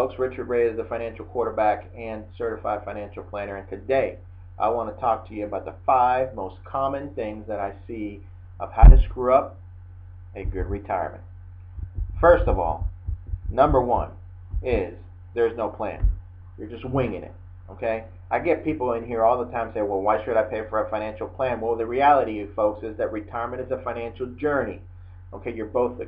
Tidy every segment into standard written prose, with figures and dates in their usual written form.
folks, Richard Reyes, the financial quarterback and certified financial planner, and today I want to talk to you about the 5 most common things that I see of how to screw up a good retirement. First of all, number 1 is there's no plan. You're just winging it, okay? I get people in here all the time say, well, why should I pay for a financial plan? Well, the reality, folks, is that retirement is a financial journey. Okay, you're both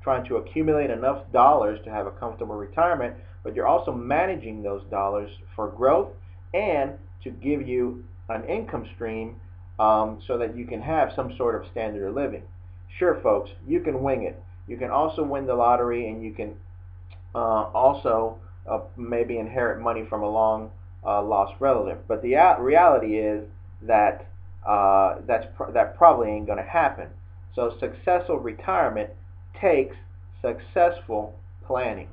trying to accumulate enough dollars to have a comfortable retirement, but you're also managing those dollars for growth and to give you an income stream so that you can have some sort of standard of living. Sure, folks, you can wing it. You can also win the lottery, and you can also maybe inherit money from a long lost relative. But the reality is that that probably ain't going to happen. So successful retirement takes successful planning.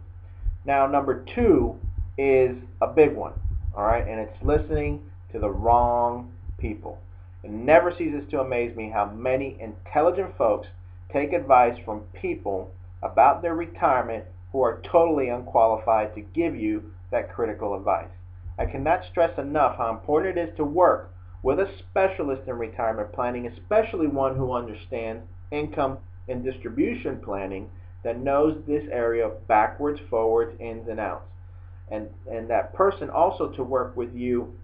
Now, number 2 is a big one, all right, and it's listening to the wrong people. It never ceases to amaze me how many intelligent folks take advice from people about their retirement who are totally unqualified to give you that critical advice. I cannot stress enough how important it is to work with a specialist in retirement planning, especially one who understands income and distribution planning, that knows this area backwards, forwards, ins and outs. And that person also to work with you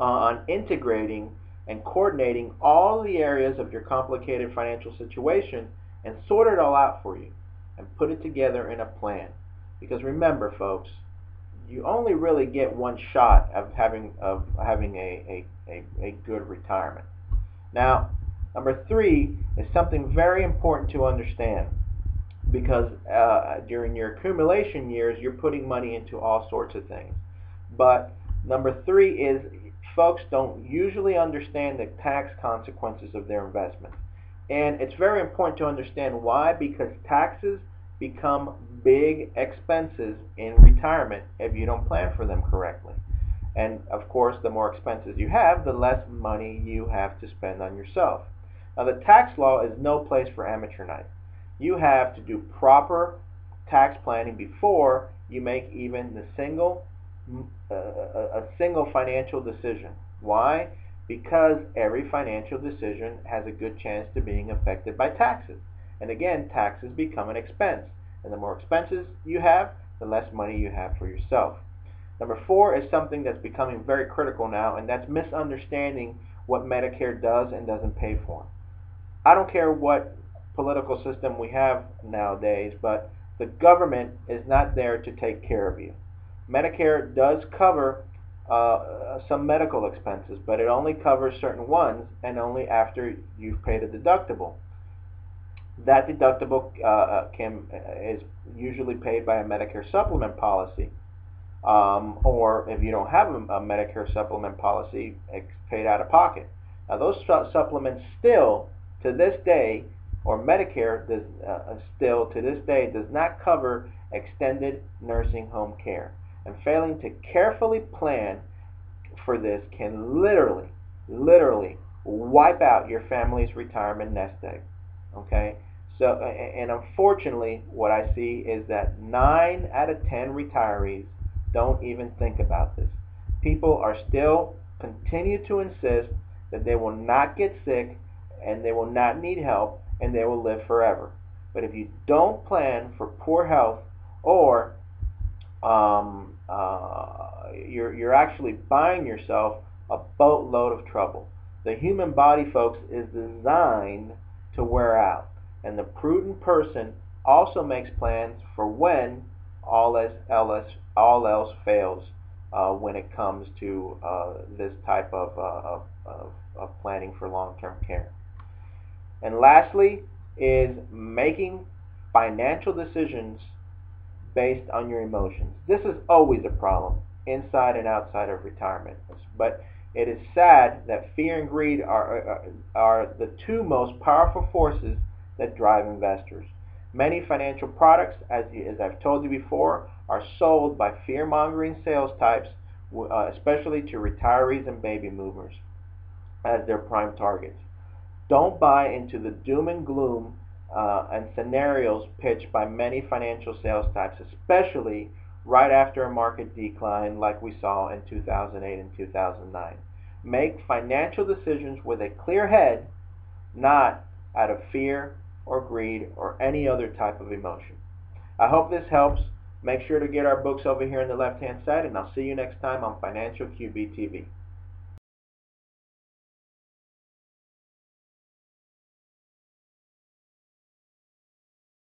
on integrating and coordinating all the areas of your complicated financial situation and sort it all out for you and put it together in a plan. Because remember, folks, you only really get one shot of having a good retirement. Now, number 3 is something very important to understand, because during your accumulation years, you're putting money into all sorts of things. But number 3 is folks don't usually understand the tax consequences of their investments. And it's very important to understand why, because taxes become big expenses in retirement if you don't plan for them correctly. And of course, the more expenses you have, the less money you have to spend on yourself. Now, the tax law is no place for amateur night. You have to do proper tax planning before you make even a single financial decision. Why? Because every financial decision has a good chance to being affected by taxes. And again, taxes become an expense. And the more expenses you have, the less money you have for yourself. Number 4 is something that's becoming very critical now, and that's misunderstanding what Medicare does and doesn't pay for. I don't care what political system we have nowadays, but the government is not there to take care of you. Medicare does cover some medical expenses, but it only covers certain ones, and only after you've paid a deductible. That deductible is usually paid by a Medicare supplement policy, or if you don't have a Medicare supplement policy, it's paid out of pocket. Now, those supplements still, to this day, or Medicare does still to this day does not cover extended nursing home care. And failing to carefully plan for this can literally wipe out your family's retirement nest egg. Okay? So, and unfortunately, what I see is that 9 out of 10 retirees don't even think about this. People are still continue to insist that they will not get sick and they will not need help and they will live forever. But if you don't plan for poor health, or you're actually buying yourself a boatload of trouble. The human body, folks, is designed to wear out. And the prudent person also makes plans for when all else fails when it comes to this type of planning for long-term care. And lastly is making financial decisions based on your emotions. This is always a problem inside and outside of retirement. But it is sad that fear and greed are the 2 most powerful forces that drive investors. Many financial products, as I've told you before, are sold by fear-mongering sales types, especially to retirees and baby movers as their prime targets. Don't buy into the doom and gloom and scenarios pitched by many financial sales types, especially right after a market decline like we saw in 2008 and 2009. Make financial decisions with a clear head, not out of fear or greed or any other type of emotion. I hope this helps. Make sure to get our books over here on the left-hand side, and I'll see you next time on Financial QB TV.